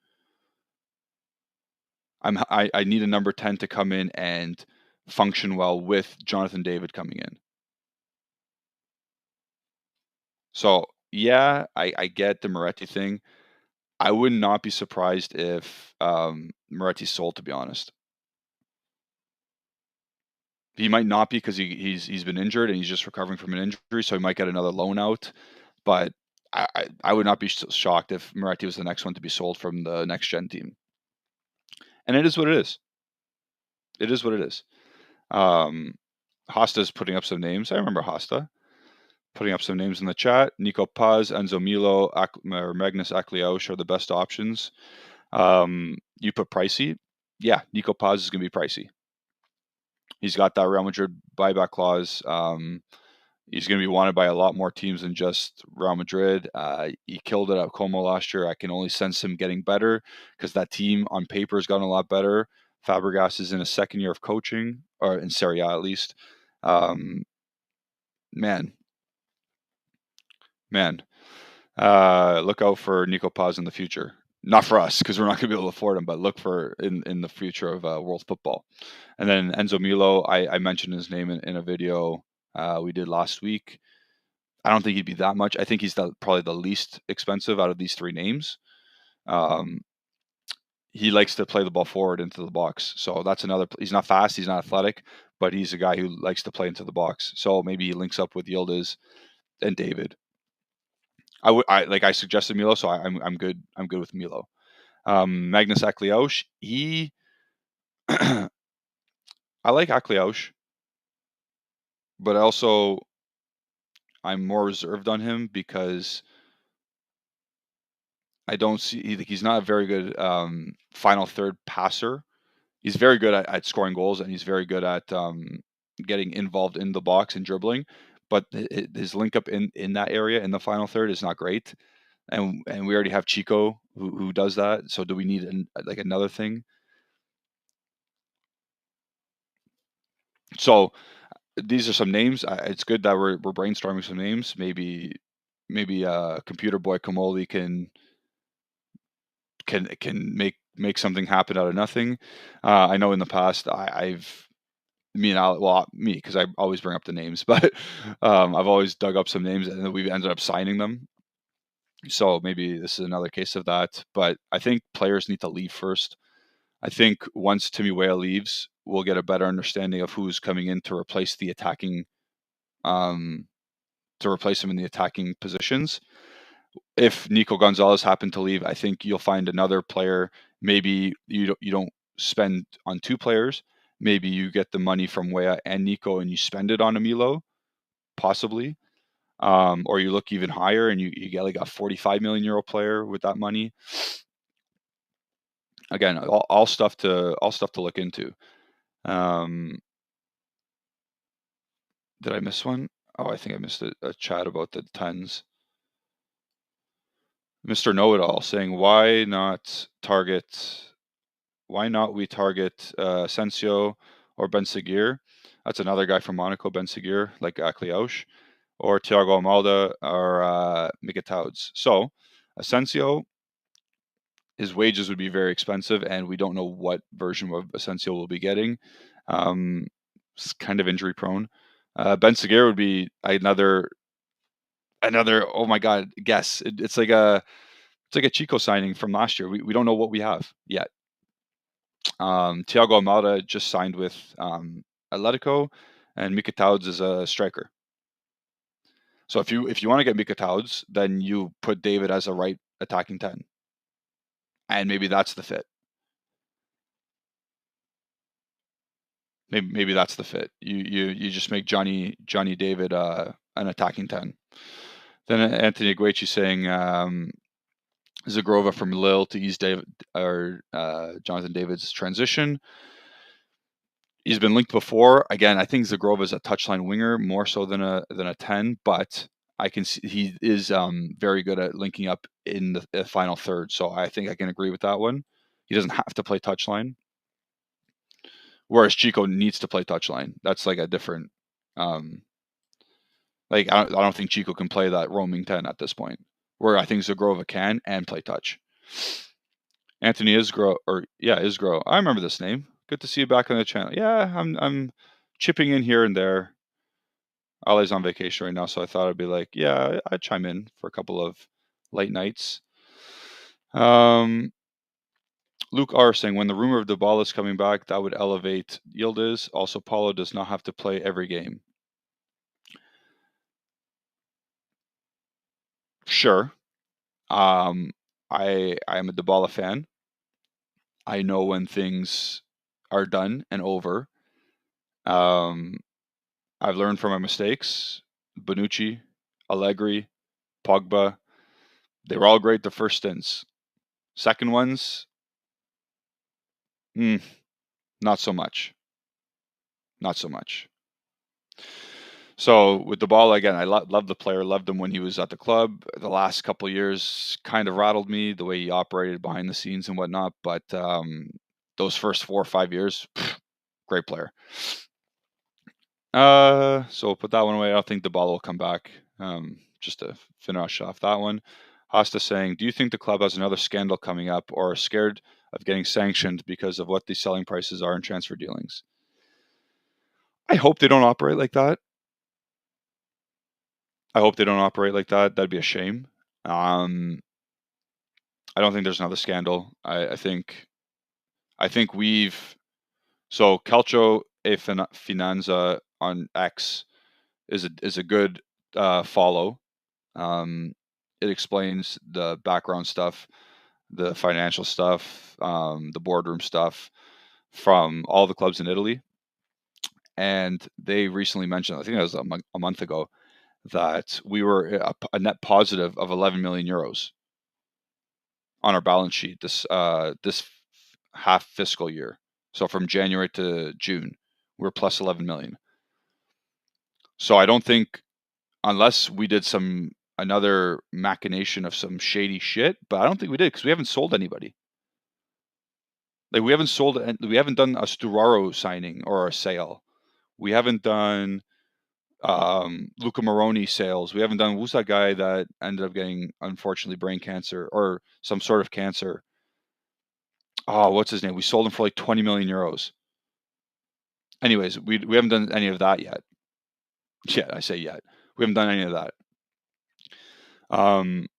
I need a number 10 to come in and function well with Jonathan David coming in. So yeah, I get the Moretti thing. I would not be surprised if Moretti's sold, to be honest. He might not be because he's been injured and he's just recovering from an injury, so he might get another loan out. But I would not be shocked if Moretti was the next one to be sold from the next gen team. And it is what it is. It is what it is. Hosta's putting up some names. I remember Hosta putting up some names in the chat. Nico Paz, Enzo Milo, or Magnus Akliaush are the best options. You put pricey. Yeah, Nico Paz is going to be pricey. He's got that Real Madrid buyback clause. He's going to be wanted by a lot more teams than just Real Madrid. He killed it at Como last year. I can only sense him getting better because that team on paper has gotten a lot better. Fabregas is in a second year of coaching, or in Serie A at least. Man. Look out for Nico Paz in the future. Not for us, because we're not going to be able to afford him, but look for in the future of world football. And then Enzo Milo, I mentioned his name in a video we did last week. I don't think he'd be that much. I think he's probably the least expensive out of these three names. He likes to play the ball forward into the box. So that's another. He's not fast. He's not athletic, but he's a guy who likes to play into the box. So maybe he links up with Yıldız and David. I suggested Milo, so I'm good. I'm good with Milo. Magnus Akliaush, I like Akliaush, but also I'm more reserved on him because I don't see he's not a very good final third passer. He's very good at scoring goals, and he's very good at getting involved in the box and dribbling. But his link up in that area in the final third is not great. And we already have Chico who does that. So do we need another thing? So these are some names. It's good that we're brainstorming some names. Maybe Computer Boy Kamoli can make something happen out of nothing. I know in the past because I always bring up the names, but I've always dug up some names and then we've ended up signing them. So maybe this is another case of that. But I think players need to leave first. I think once Timmy Weah leaves, we'll get a better understanding of who's coming in to replace the attacking, to replace him in the attacking positions. If Nico Gonzalez happened to leave, I think you'll find another player. Maybe you don't spend on two players. Maybe you get the money from Weah and Nico and you spend it on Emilo, possibly. Or you look even higher and you get like a 45 million euro player with that money. Again, all stuff to look into. Did I miss one? Oh, I think I missed a chat about the 10s. Mr. Know-It-All saying, why not we target Asensio or Ben Seguir? That's another guy from Monaco, Ben Seguir, like Akliaush, or Thiago Almeida or Miguel Tauds. So Asensio, his wages would be very expensive, and we don't know what version of Asensio we'll be getting. It's kind of injury prone. Ben Seguir would be another. Oh my god, guess. It's like a Chico signing from last year. We don't know what we have yet. Thiago Almada just signed with Atletico, and Mika Tauds is a striker. So if you want to get Mika Tauds, then you put David as a right attacking 10. And maybe that's the fit. Maybe that's the fit. You just make Johnny David an attacking 10. Then Anthony Aguichi saying Zagrova from Lille to ease Jonathan David's transition. He's been linked before. Again, I think Zagrova is a touchline winger more so than a 10, but I can see he is very good at linking up in the final third. So I think I can agree with that one. He doesn't have to play touchline, whereas Chico needs to play touchline. That's like a different. Like I don't think Chico can play that roaming 10 at this point. Where I think Zagrova can and play touch. Anthony Isgro, Isgro. I remember this name. Good to see you back on the channel. Yeah, I'm chipping in here and there. Ali's on vacation right now, so I thought I'd be like, yeah, I'd chime in for a couple of late nights. Luke R saying, when the rumor of Dybala is coming back, that would elevate Yildiz. Also, Paulo does not have to play every game. Sure. I am a Dybala fan. I know when things are done and over. I've learned from my mistakes. Bonucci, Allegri, Pogba, they were all great the first stints. Second ones, not so much. Not so much. So with Dybala, again, I love the player, loved him when he was at the club. The last couple of years kind of rattled me, the way he operated behind the scenes and whatnot. But those first 4 or 5 years, great player. So put that one away. I don't think Dybala will come back. Just to finish off that one. Hasta saying, do you think the club has another scandal coming up or are scared of getting sanctioned because of what the selling prices are in transfer dealings? I hope they don't operate like that. That'd be a shame. I don't think there's another scandal. I think so Calcio e Finanza on X is a good follow. It explains the background stuff, the financial stuff, the boardroom stuff from all the clubs in Italy. And they recently mentioned, I think it was a month ago, that we were a net positive of 11 million euros on our balance sheet this half fiscal year. So from January to June, we're plus 11 million. So I don't think, unless we did another machination of some shady shit, but I don't think we did because we haven't sold anybody. Like we haven't done a Sturaro signing or a sale. We haven't done Luca Moroni sales. We haven't done, who's that guy that ended up getting, unfortunately, brain cancer or some sort of cancer? Oh, what's his name? We sold him for like 20 million euros. Anyways, we haven't done any of that yet. Yet, I say yet. We haven't done any of that. And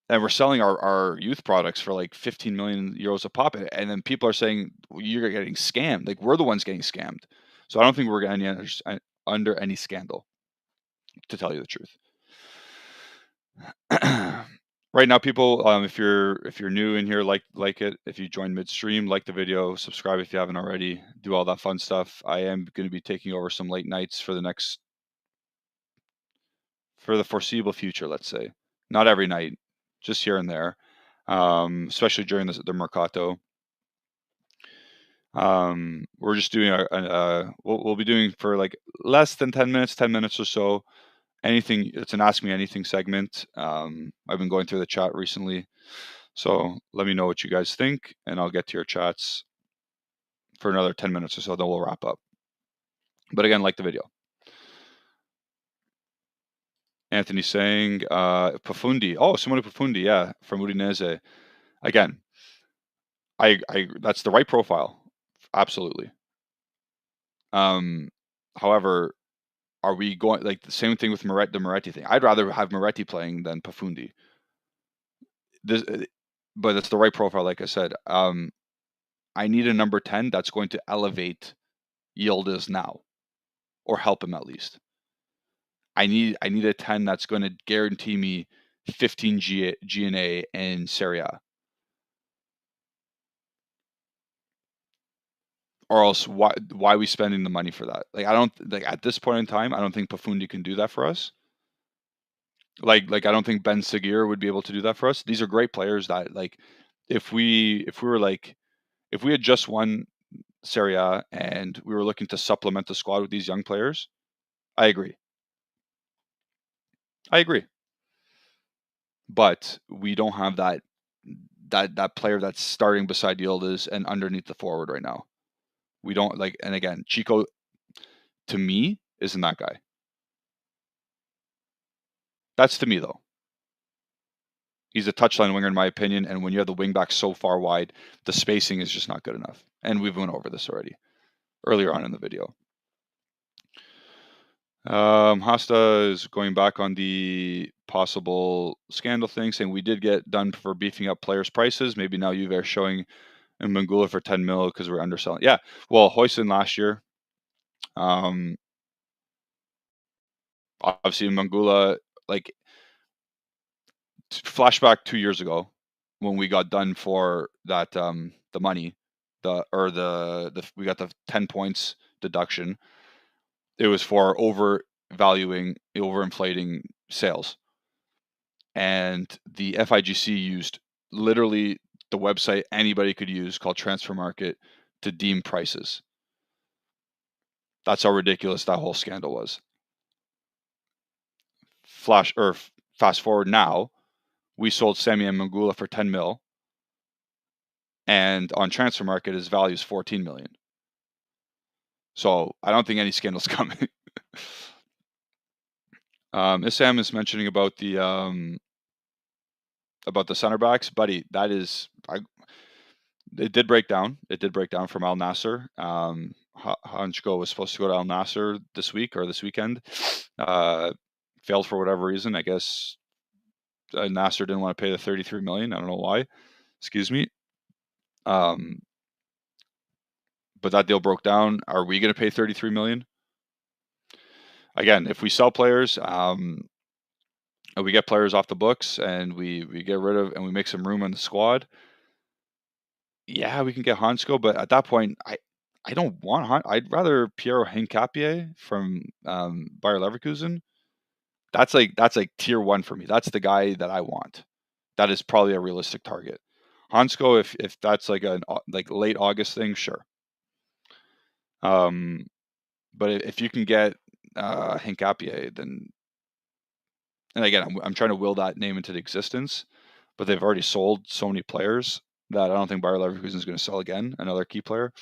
we're selling our youth products for like 15 million euros a pop, and then people are saying, well, you're getting scammed. Like we're the ones getting scammed. So I don't think we're getting under any scandal, to tell you the truth. Right now, people, if you're new in here, like it. If you join midstream, like the video, subscribe if you haven't already. Do all that fun stuff. I am going to be taking over some late nights for the foreseeable future. Let's say not every night, just here and there, especially during the Mercato. We're just doing we'll be doing for like less than 10 minutes or so. Anything, it's an Ask Me Anything segment. I've been going through the chat recently, so let me know what you guys think, and I'll get to your chats for another 10 minutes or so, then we'll wrap up. But again, like the video. Anthony saying Pafundi. Oh, Simone Pafundi, yeah, from Udinese. Again, I that's the right profile, absolutely. However, are we going like the same thing with the Moretti thing? I'd rather have Moretti playing than Pafundi. This, but it's the right profile, like I said. I need a number 10 that's going to elevate Yildiz now, or help him at least. I need a 10 that's going to guarantee me 15 GNA in Serie A. Or else why are we spending the money for that? Like I don't like at this point in time, I don't think Pafundi can do that for us. Like I don't think Ben Seguir would be able to do that for us. These are great players that like if we were like if we had just won Serie A and we were looking to supplement the squad with these young players, I agree. I agree. But we don't have that player that's starting beside Yildiz and underneath the forward right now. We don't like, and again, Chico to me isn't that guy. That's to me though. He's a touchline winger in my opinion, and when you have the wing back so far wide, the spacing is just not good enough. And we've went over this already earlier on in the video. Hasta is going back on the possible scandal thing, saying we did get done for beefing up players' prices. Maybe now Juve are showing Mangula for 10 mil because we're underselling. Yeah, well, Hoyson last year. Obviously, Mangula, like flashback 2 years ago when we got done for that the money, we got the 10 points deduction. It was for overinflating sales. And the FIGC used literally the website anybody could use called Transfer Market to deem prices. That's how ridiculous that whole scandal was. Fast forward now, we sold Semi and Mangula for 10 mil, and on Transfer Market his value is 14 million. So I don't think any scandal's coming. Sam is mentioning about the center backs, buddy. That is, it did break down. It did break down from Al Nasser. Hanchko was supposed to go to Al Nasser this week or this weekend. Failed for whatever reason. I guess Nasser didn't want to pay the 33 million. I don't know why. Excuse me. But that deal broke down. Are we going to pay 33 million? Again, if we sell players, we get players off the books and we get rid of and we make some room on the squad. Yeah, we can get Hansko, but at that point, I don't want I'd rather Piero Hincapié from Bayer Leverkusen. That's like tier 1 for me. That's the guy that I want. That is probably a realistic target. Hansko, if that's like a late August thing, sure. But if you can get Hincapié, then, and again, I'm trying to will that name into existence, but they've already sold so many players that I don't think Bayer Leverkusen is going to sell again another key player.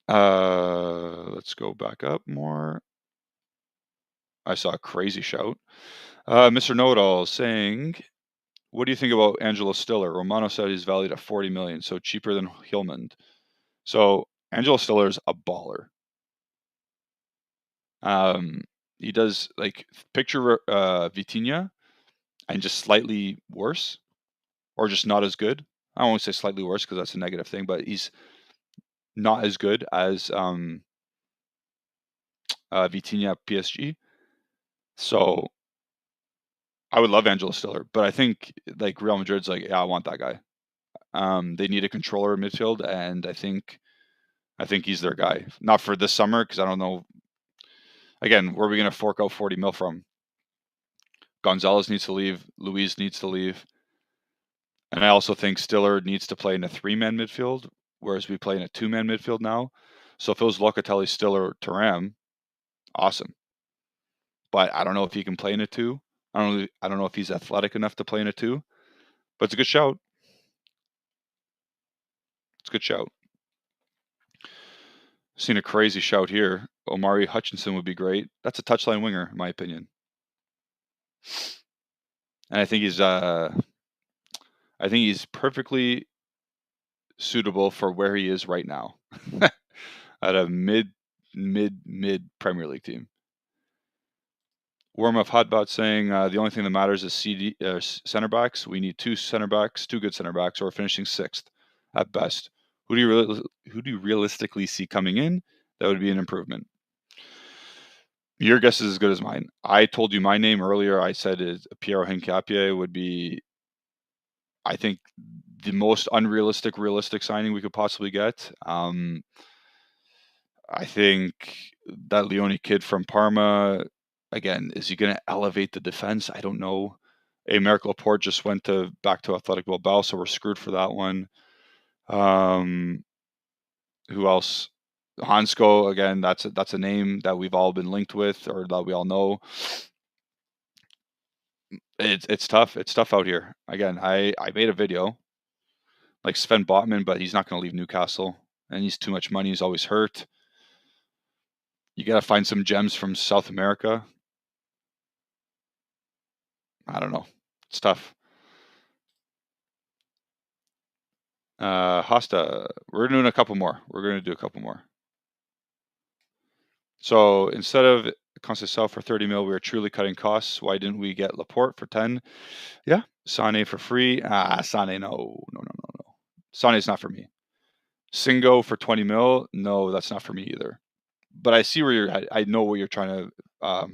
Let's go back up more. I saw a crazy shout. Mr. Know-It-All saying, what do you think about Angelo Stiller? Romano said he's valued at 40 million, so cheaper than Hillman. So Angelo Stiller's a baller. He does like picture Vitinha and just slightly worse, or just not as good. I don't want to say slightly worse because that's a negative thing, but he's not as good as Vitinha at PSG. So I would love Angelo Stiller, but I think like Real Madrid's like, yeah, I want that guy. They need a controller in midfield, and I think he's their guy. Not for this summer because I don't know. Again, where are we going to fork out 40 mil from? Gonzalez needs to leave. Luis needs to leave. And I also think Stiller needs to play in a 3-man midfield, whereas we play in a 2-man midfield now. So if it was Locatelli, Stiller, Thuram, awesome. But I don't know if he can play in a 2. I don't know if he's athletic enough to play in a 2. But it's a good shout. It's a good shout. Seen a crazy shout here. Omari Hutchinson would be great. That's a touchline winger, in my opinion. And I think he's perfectly suitable for where he is right now at a mid Premier League team. Warm Up Hotbot saying the only thing that matters is center backs. We need two good center backs, or finishing sixth at best. Who do you realistically see coming in? That would be an improvement. Your guess is as good as mine. I told you my name earlier. I said Piero Hincapié would be, I think, the most realistic signing we could possibly get. I think that Leone kid from Parma, again, is he going to elevate the defense? I don't know. Aymeric Laporte just went back to Athletic Bilbao, so we're screwed for that one. Who else? Hansko, again, that's a name that we've all been linked with, or that we all know. It's tough. It's tough out here. Again, I made a video like Sven Botman, but he's not going to leave Newcastle, and he's too much money. He's always hurt. You got to find some gems from South America. I don't know. It's tough. Hosta, we're doing a couple more. We're going to do a couple more. So instead of Conceição for 30 mil, we are truly cutting costs. Why didn't we get Laporte for 10? Yeah. Sane for free. Sane, no. Sane's not for me. Singo for 20 mil. No, that's not for me either. But I see where you're at. I know what you're trying to, I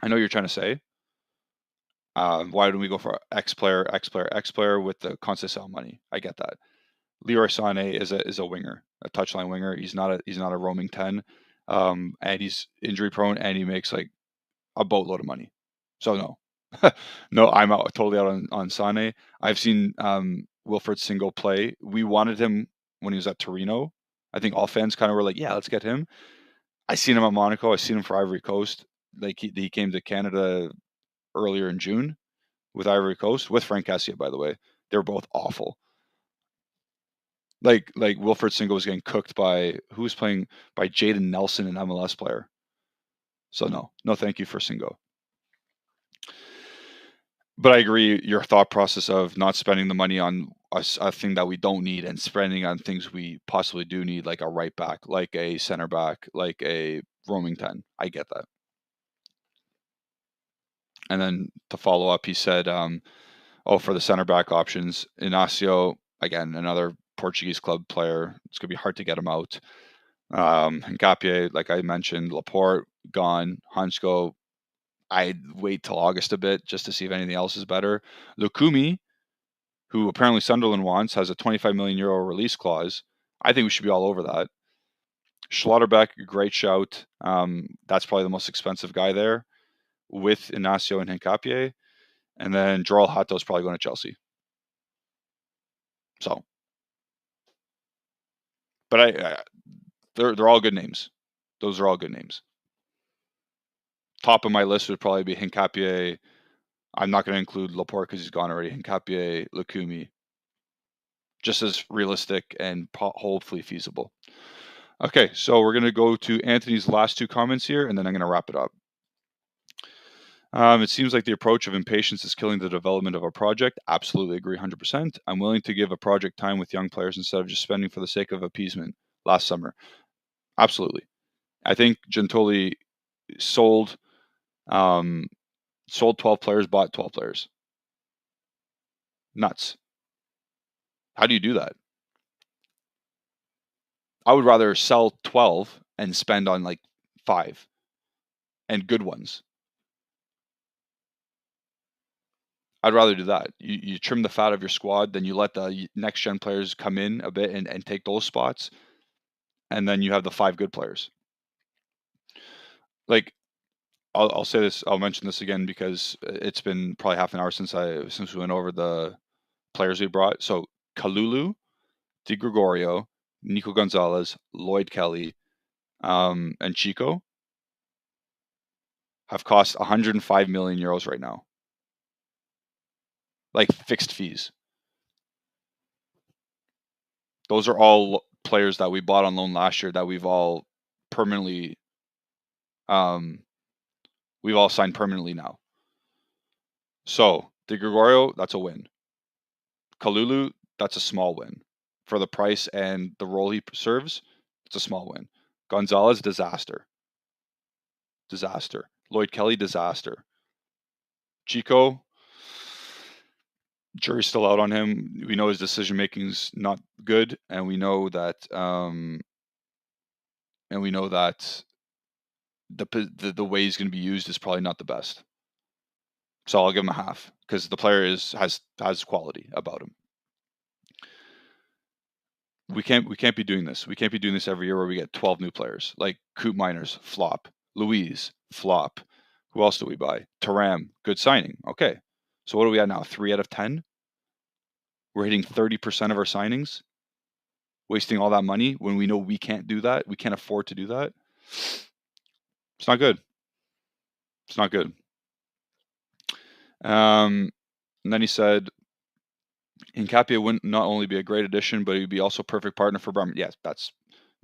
know you're trying to say. Why don't we go for X player with the Conceição money? I get that. Leroy Sané is a winger, a touchline winger. He's not a roaming 10, and he's injury prone, and he makes like a boatload of money. So no, no, I'm totally out on Sané. I've seen Wilfred Singo play. We wanted him when he was at Torino. I think all fans kind of were like, yeah, let's get him. I seen him at Monaco. I seen him for Ivory Coast. Like he came to Canada earlier in June with Ivory Coast, with Frank Cassia, by the way. They were both awful. Like Wilfred Singo was getting cooked by who was playing by Jaden Nelson, an MLS player. So no, thank you for Singo. But I agree your thought process of not spending the money on a thing that we don't need and spending on things we possibly do need, like a right back, like a center back, like a roaming 10. I get that. And then to follow up, he said, for the center back options, Inacio, again, another Portuguese club player. It's going to be hard to get him out. Hincapié, like I mentioned, Laporte, gone. Hansko, I'd wait till August a bit just to see if anything else is better. Lukumi, who apparently Sunderland wants, has a 25 million euro release clause. I think we should be all over that. Schlotterbeck, great shout. That's probably the most expensive guy there, with Inacio and Hincapié. And then Joel Hato is probably going to Chelsea. So, but they're all good names. Those are all good names. Top of my list would probably be Hincapié. I'm not going to include Laporte because he's gone already. Hincapié, Lukumi. Just as realistic and hopefully feasible. Okay, so we're going to go to Anthony's last two comments here, and then I'm going to wrap it up. It seems like the approach of impatience is killing the development of a project. Absolutely agree 100%. I'm willing to give a project time with young players instead of just spending for the sake of appeasement last summer. Absolutely. I think Gentoli sold 12 players, bought 12 players. Nuts. How do you do that? I would rather sell 12 and spend on like 5 and good ones. I'd rather do that. You trim the fat of your squad, then you let the next gen players come in a bit and take those spots, and then you have the 5 good players. Like, I'll say this, I'll mention this again because it's been probably half an hour since we went over the players we brought. So Kalulu, Di Gregorio, Nico Gonzalez, Lloyd Kelly, and Chico have cost 105 million euros right now. Like fixed fees. Those are all players that we bought on loan last year that we've all permanently, we've all signed permanently now. So De Gregorio, that's a win. Kalulu, that's a small win. For the price and the role he serves, it's a small win. Gonzalez, disaster. Disaster. Lloyd Kelly, disaster. Chico, jury's still out on him. We know his decision making's not good, and we know that the way he's going to be used is probably not the best. So I'll give him a half because the player has quality about him. We can't be doing this. We can't be doing this every year where we get 12 new players. Like Coop Miners, flop. Louise, flop. Who else do we buy? Taram, good signing. Okay. So what are we at now? 3 out of 10? We're hitting 30% of our signings, wasting all that money when we know we can't do that. We can't afford to do that. It's not good. It's not good. And then he said, Hincapie wouldn't not only be a great addition, but he'd be also a perfect partner for Bremen. Yes, that's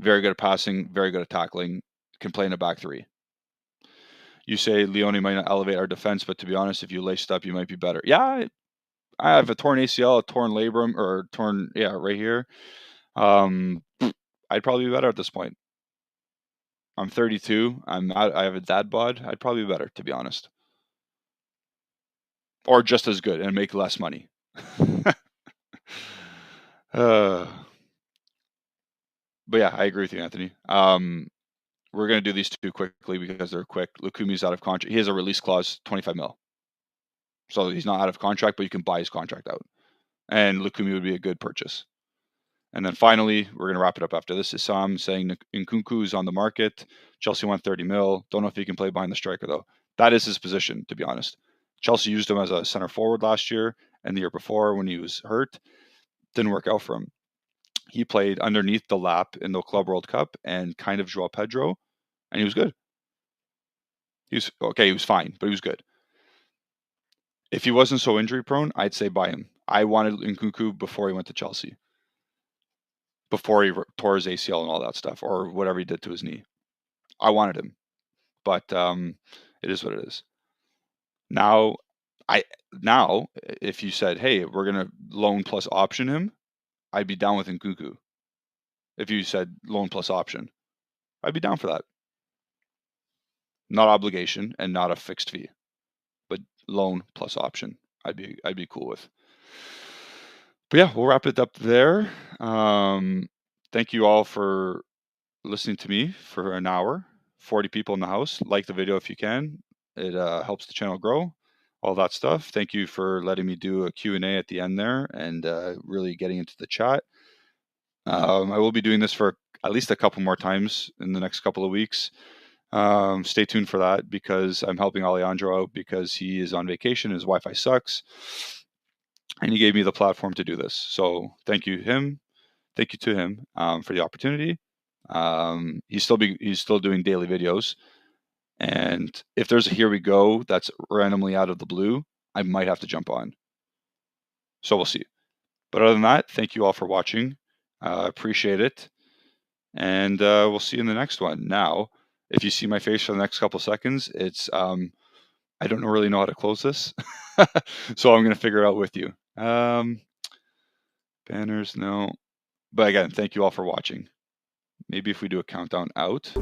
very good at passing, very good at tackling, can play in a back three. You say Leone might not elevate our defense, but to be honest, if you laced up, you might be better. Yeah, I have a torn ACL, a torn labrum, or torn, right here. I'd probably be better at this point. I'm 32. I have a dad bod. I'd probably be better, to be honest. Or just as good and make less money. But yeah, I agree with you, Anthony. We're going to do these two quickly because they're quick. Lukumi's out of contract. He has a release clause, 25 mil. So he's not out of contract, but you can buy his contract out. And Lukumi would be a good purchase. And then finally, we're going to wrap it up after this. Issam saying Nkunku is on the market. Chelsea won 30 mil. Don't know if he can play behind the striker, though. That is his position, to be honest. Chelsea used him as a center forward last year and the year before when he was hurt. Didn't work out for him. He played underneath the lap in the Club World Cup and kind of Joao Pedro, and he was good. He was fine, but he was good. If he wasn't so injury prone, I'd say buy him. I wanted Nkunku before he went to Chelsea. Before he tore his ACL and all that stuff, or whatever he did to his knee. I wanted him. But it is what it is. Now, if you said, hey, we're going to loan plus option him, I'd be down with Nkunku. If you said loan plus option, I'd be down for that. Not obligation and not a fixed fee, but loan plus option. I'd be cool with. But yeah, we'll wrap it up there. Thank you all for listening to me for an hour. 40 people in the house. Like the video if you can. It helps the channel grow. All that stuff. Thank you for letting me do a Q&A at the end there and really getting into the chat. I will be doing this for at least a couple more times in the next couple of weeks. Stay tuned for that because I'm helping Alejandro out because he is on vacation. His Wi-Fi sucks. And he gave me the platform to do this. So thank you to him for the opportunity. He's still doing daily videos. And if there's a here we go that's randomly out of the blue, I might have to jump on. So we'll see. But other than that, thank you all for watching. Appreciate it. And we'll see you in the next one. Now, if you see my face for the next couple seconds, it's I don't really know how to close this. So I'm going to figure it out with you. Banners, no. But again, thank you all for watching. Maybe if we do a countdown out.